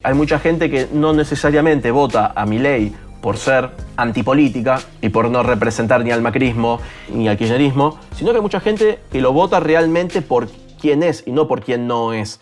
Hay mucha gente que no necesariamente vota a Milei por ser antipolítica y por no representar ni al macrismo ni al kirchnerismo, sino que hay mucha gente que lo vota realmente por quién es y no por quién no es.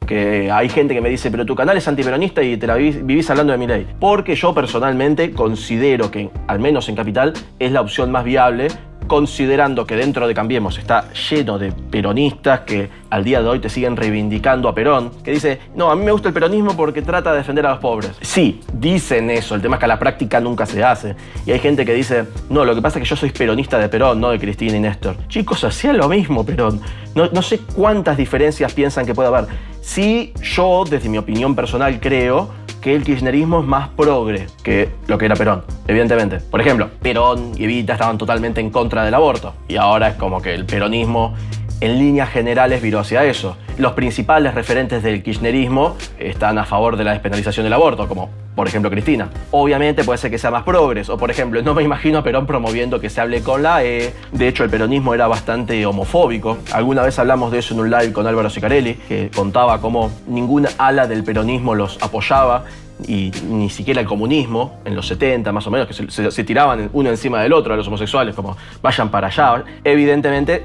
Que hay gente que me dice, pero tu canal es antiperonista y te la vivís hablando de Milei. Porque yo personalmente considero que, al menos en Capital, es la opción más viable, considerando que dentro de Cambiemos está lleno de peronistas que al día de hoy te siguen reivindicando a Perón, que dice, no, a mí me gusta el peronismo porque trata de defender a los pobres. Sí, dicen eso, el tema es que a la práctica nunca se hace. Y hay gente que dice, no, lo que pasa es que yo soy peronista de Perón, no de Cristina y Néstor. Chicos, hacía lo mismo Perón. No sé cuántas diferencias piensan que puede haber. Sí, yo, desde mi opinión personal, creo que el kirchnerismo es más progre que lo que era Perón, evidentemente. Por ejemplo, Perón y Evita estaban totalmente en contra del aborto y ahora es como que el peronismo en líneas generales viró hacia eso. Los principales referentes del kirchnerismo están a favor de la despenalización del aborto, como por ejemplo Cristina. Obviamente puede ser que sea más progres, o por ejemplo, no me imagino a Perón promoviendo que se hable con la E. De hecho, el peronismo era bastante homofóbico. Alguna vez hablamos de eso en un live con Álvaro Sicarelli, que contaba cómo ninguna ala del peronismo los apoyaba, y ni siquiera el comunismo, en los 70 más o menos, que se tiraban uno encima del otro a los homosexuales, como vayan para allá. Evidentemente,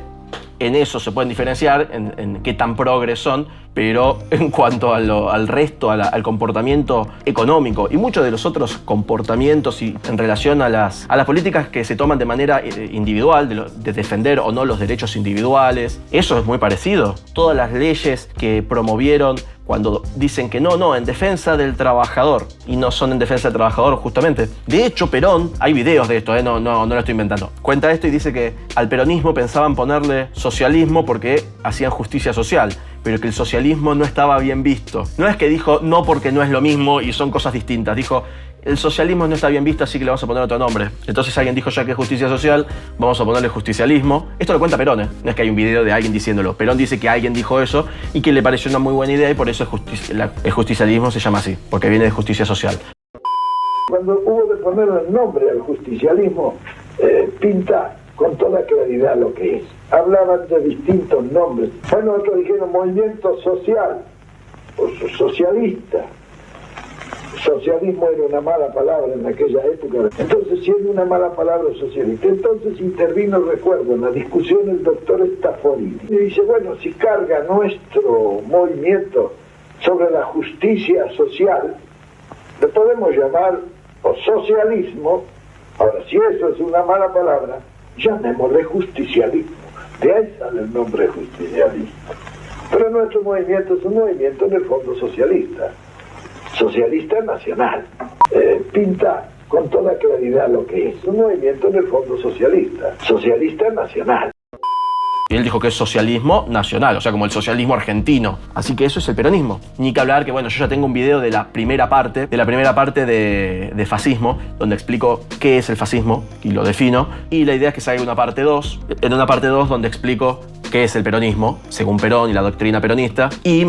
en eso se pueden diferenciar, en qué tan progres son, pero en cuanto al resto, al comportamiento económico y muchos de los otros comportamientos y en relación a las políticas que se toman de manera individual, de defender o no los derechos individuales, eso es muy parecido. Todas las leyes que promovieron cuando dicen que no, en defensa del trabajador, y no son en defensa del trabajador justamente. De hecho, Perón, hay videos de esto, no lo estoy inventando. Cuenta esto y dice que al peronismo pensaban ponerle socialismo porque hacían justicia social, pero que el socialismo no estaba bien visto. No es que dijo no porque no es lo mismo y son cosas distintas, dijo el socialismo no está bien visto, así que le vamos a poner otro nombre. Entonces alguien dijo ya que es justicia social, vamos a ponerle justicialismo. Esto lo cuenta Perón, no es que hay un video de alguien diciéndolo. Perón dice que alguien dijo eso y que le pareció una muy buena idea y por eso el justicialismo se llama así, porque viene de justicia social. Cuando hubo de ponerle el nombre al justicialismo, pinta con toda claridad lo que es. Hablaban de distintos nombres. Bueno, otros dijeron movimiento social o socialista. Socialismo era una mala palabra en aquella época. Entonces, siendo una mala palabra socialista, entonces intervino, recuerdo, en la discusión el doctor Stafforini. Y dice, bueno, si carga nuestro movimiento sobre la justicia social, le podemos llamar o socialismo. Ahora, si eso es una mala palabra, llamémosle justicialismo. De ahí sale el nombre justicialismo. Pero nuestro movimiento es un movimiento en el fondo socialista. Socialista nacional. Pinta con toda claridad lo que es. Un movimiento en el fondo socialista. Socialista nacional. Y él dijo que es socialismo nacional, o sea, como el socialismo argentino. Así que eso es el peronismo. Ni que hablar que, bueno, yo ya tengo un video de la primera parte de fascismo, donde explico qué es el fascismo y lo defino. Y la idea es que salga una parte 2, en una parte 2 donde explico qué es el peronismo, según Perón y la doctrina peronista, y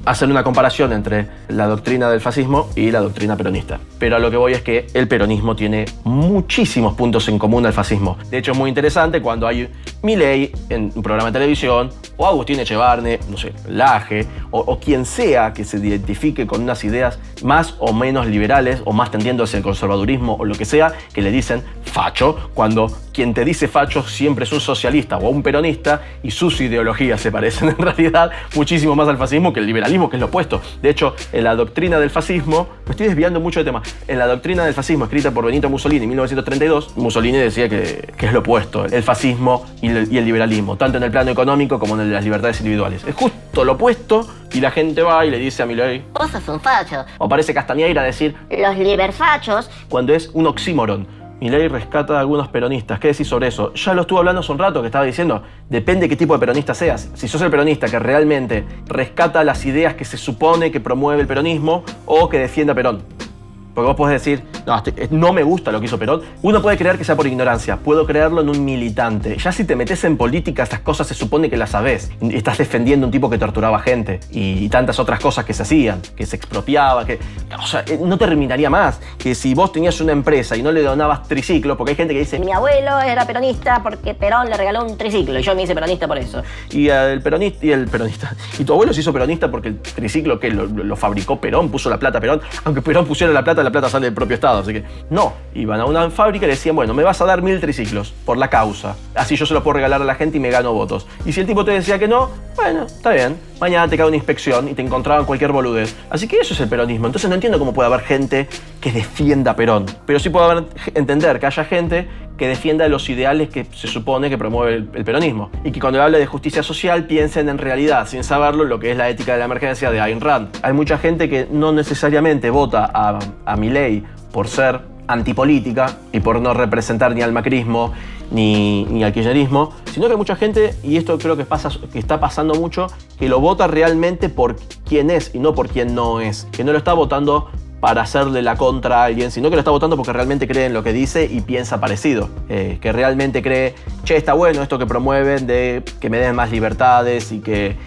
hacer una comparación entre la doctrina del fascismo y la doctrina peronista. Pero a lo que voy es que el peronismo tiene muchísimos puntos en común al fascismo. De hecho, es muy interesante cuando hay Milei en un programa de televisión, o Agustín Echevarne, no sé, Laje, o quien sea que se identifique con unas ideas más o menos liberales, o más tendiendo hacia el conservadurismo, o lo que sea, que le dicen facho, cuando quien te dice facho siempre es un socialista o un peronista, y sus ideologías se parecen en realidad muchísimo más al fascismo que el liberalismo, que es lo opuesto. De hecho, en la doctrina del fascismo, me estoy desviando mucho de tema, en la doctrina del fascismo escrita por Benito Mussolini en 1932, Mussolini decía que es lo opuesto, el fascismo y el liberalismo, tanto en el plano económico como en el de las libertades individuales. Es justo lo opuesto, y la gente va y le dice a Milei, vos sos un facho. o aparece Castañeira a decir, Los liberfachos. cuando es un oxímoron. Milei rescata a algunos peronistas. ¿Qué decís sobre eso? Ya lo estuvo hablando hace un rato, que estaba diciendo, depende qué tipo de peronista seas. Si sos el peronista que realmente rescata las ideas que se supone que promueve el peronismo o que defiende a Perón. Porque vos podés decir, no me gusta lo que hizo Perón. Uno puede creer que sea por ignorancia, puedo creerlo en un militante. Ya si te metes en política, estas cosas se supone que las sabés. Estás defendiendo a un tipo que torturaba gente y tantas otras cosas que se hacían, que se expropiaba, o sea, no terminaría más. Que si vos tenías una empresa y no le donabas triciclos, porque hay gente que dice, Mi abuelo era peronista porque Perón le regaló un triciclo y yo me hice peronista por eso. y tu abuelo se hizo peronista porque el triciclo que lo fabricó Perón, puso la plata Perón, aunque Perón pusiera la plata sale del propio Estado, así que no, iban a una fábrica y le decían, bueno, me vas a dar 1000 triciclos por la causa, así yo se los puedo regalar a la gente y me gano votos. Y si el tipo te decía que no, bueno, está bien, mañana te cae una inspección y te encontraban cualquier boludez. Así que eso es el peronismo. Entonces no entiendo cómo puede haber gente que defienda a Perón, pero sí puedo entender que haya gente que defienda los ideales que se supone que promueve el peronismo. Y que cuando hable de justicia social piensen en realidad, sin saberlo, lo que es la ética de la emergencia de Ayn Rand. Hay mucha gente que no necesariamente vota a Milei por ser antipolítica y por no representar ni al macrismo ni al kirchnerismo, sino que hay mucha gente, y esto creo que está pasando mucho, que lo vota realmente por quién es y no por quién no es. Que no lo está votando para hacerle la contra a alguien, sino que lo está votando porque realmente cree en lo que dice y piensa parecido. Que realmente cree, está bueno esto que promueven de que me den más libertades y que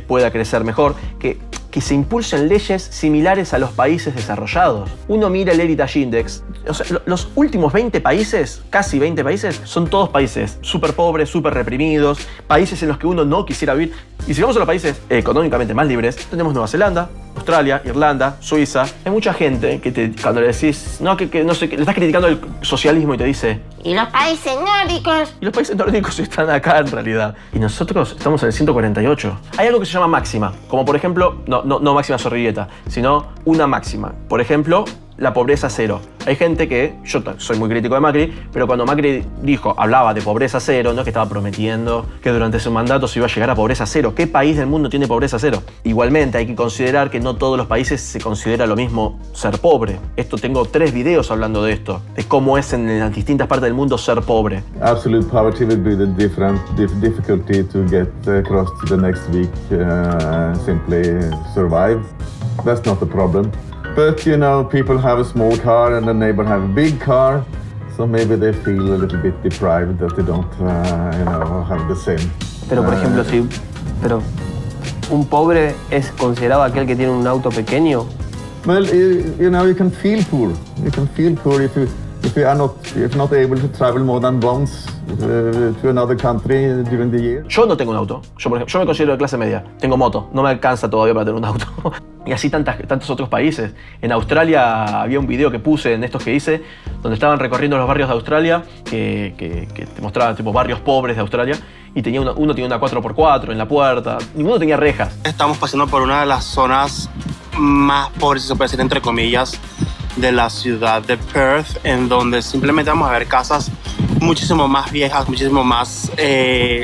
pueda crecer mejor. Que se impulsen leyes similares a los países desarrollados. Uno mira el Heritage Index, o sea, los últimos 20 países, casi 20 países, son todos países súper pobres, súper reprimidos, países en los que uno no quisiera vivir. Y si vamos a los países económicamente más libres, tenemos Nueva Zelanda, Australia, Irlanda, Suiza. Hay mucha gente que cuando le decís, que no sé, que le estás criticando el socialismo y te dice, ¿Y los países nórdicos? y los países nórdicos están acá en realidad. Y nosotros estamos en el 148. Hay algo que se llama máxima, como por ejemplo, no máxima Zorrilleta, sino una máxima. Por ejemplo, la pobreza cero. Hay gente que, yo soy muy crítico de Macri, pero cuando Macri hablaba de pobreza cero, no es que estaba prometiendo que durante su mandato se iba a llegar a pobreza cero. ¿Qué país del mundo tiene pobreza cero? Igualmente hay que considerar que no todos los países se considera lo mismo ser pobre. Tengo 3 videos hablando de esto, de cómo es en las distintas partes del mundo ser pobre. Absolute poverty will be the difficulty to get across to the next week, simply survive. That's not the problem. But, people have a small car and the neighbor have a big car, so maybe they feel a little bit deprived that they don't, have the same. Pero, por ejemplo, un pobre es considerado aquel que tiene un auto pequeño. Well, you can feel poor. You can feel poor if you are not able to travel more than once to another country during the year. Yo no tengo un auto. Yo me considero de clase media. Tengo moto. No me alcanza todavía para tener un auto. Y así tantos otros países. En Australia había un video que puse en estos que hice, donde estaban recorriendo los barrios de Australia, que te mostraban tipo barrios pobres de Australia, y uno tenía una 4x4 en la puerta, ninguno tenía rejas. Estamos pasando por una de las zonas más pobres, si se puede decir entre comillas, de la ciudad de Perth, en donde simplemente vamos a ver casas muchísimo más viejas, muchísimo más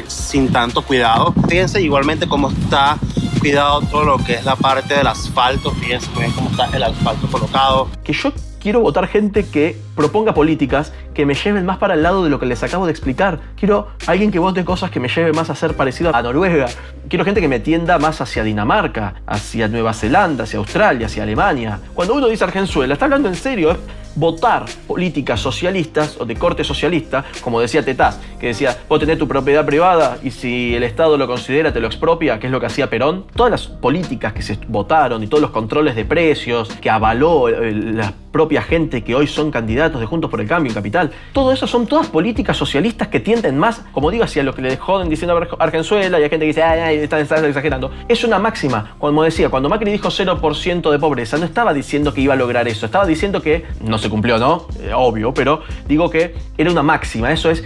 sin tanto cuidado. Fíjense igualmente cómo está cuidado todo lo que es la parte del asfalto. Fíjense muy bien cómo está el asfalto colocado. Que yo quiero votar gente que proponga políticas que me lleven más para el lado de lo que les acabo de explicar. Quiero alguien que vote cosas que me lleve más a ser parecido a Noruega. Quiero gente que me tienda más hacia Dinamarca, hacia Nueva Zelanda, hacia Australia, hacia Alemania. Cuando uno dice Argenzuela, está hablando en serio. Es votar políticas socialistas o de corte socialista, como decía Tetaz, que decía, vos tenés tu propiedad privada y si el Estado lo considera te lo expropia, que es lo que hacía Perón. Todas las políticas que se votaron y todos los controles de precios que avaló la propia gente que hoy son candidatos de Juntos por el Cambio en Capital, todo eso son todas políticas socialistas que tienden más, como digo, hacia lo que le joden diciendo a Argenzuela, y hay gente que dice, están exagerando. Es una máxima. Como decía, cuando Macri dijo 0% de pobreza, no estaba diciendo que iba a lograr eso, estaba diciendo que no se cumplió, ¿no? Obvio, pero digo que era una máxima. Eso es,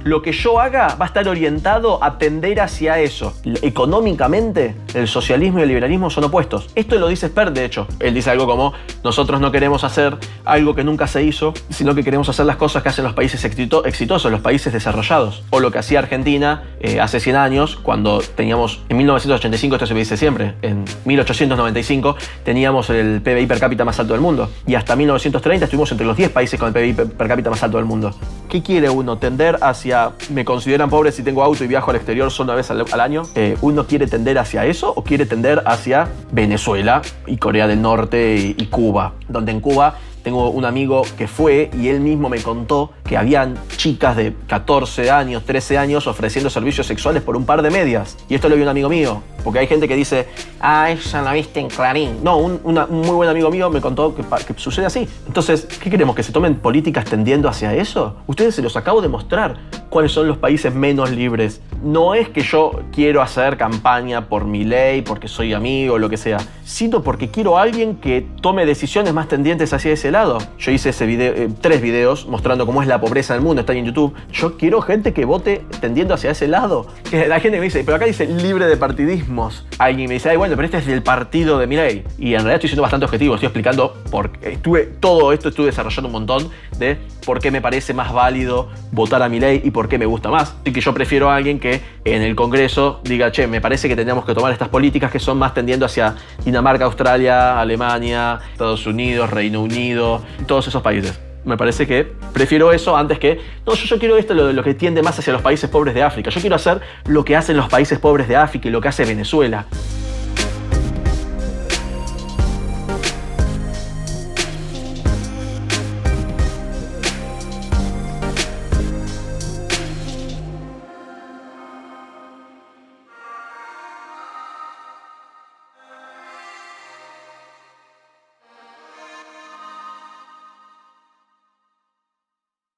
lo que yo haga va a estar orientado a tender hacia eso. Económicamente, el socialismo y el liberalismo son opuestos. Esto lo dice Spert, de hecho. Él dice algo como, nosotros no queremos hacer algo que nunca se hizo, sino que queremos hacer las cosas que hacen los países exitosos, los países desarrollados. O lo que hacía Argentina hace 100 años, cuando teníamos, en 1985, esto se me dice siempre, en 1895 teníamos el PBI per cápita más alto del mundo. Y hasta 1930 estuvimos entre los 10 países con el PBI per cápita más alto del mundo. ¿Qué quiere uno? ¿Tender hacia, me consideran pobre si tengo auto y viajo al exterior solo una vez al año? ¿Uno quiere tender hacia eso o quiere tender hacia Venezuela y Corea del Norte y Cuba? Donde en Cuba Tengo un amigo que fue y él mismo me contó que habían chicas de 14 años, 13 años ofreciendo servicios sexuales por un par de medias. Y esto lo vio un amigo mío, porque hay gente que dice, ella la viste en Clarín. No, un muy buen amigo mío me contó que sucede así. Entonces, ¿qué queremos? ¿Que se tomen políticas tendiendo hacia eso? Ustedes se los acabo de mostrar cuáles son los países menos libres. No es que yo quiero hacer campaña por Milei, porque soy amigo o lo que sea, sino porque quiero a alguien que tome decisiones más tendientes hacia ese lado. Yo hice ese video, 3 videos mostrando cómo es la pobreza en el mundo, están en YouTube. Yo quiero gente que vote tendiendo hacia ese lado. La gente me dice, pero acá dice libre de partidismos. Alguien me dice, bueno, pero este es del partido de Milei. Y en realidad estoy siendo bastante objetivo, estoy explicando estuve desarrollando un montón de por qué me parece más válido votar a Milei y por qué me gusta más. Así que yo prefiero a alguien que en el Congreso diga, che, me parece que tendríamos que tomar estas políticas que son más tendiendo hacia Dinamarca, Australia, Alemania, Estados Unidos, Reino Unido, todos esos países. Me parece que prefiero eso antes que, no, yo quiero esto, lo que tiende más hacia los países pobres de África. Yo quiero hacer lo que hacen los países pobres de África y lo que hace Venezuela.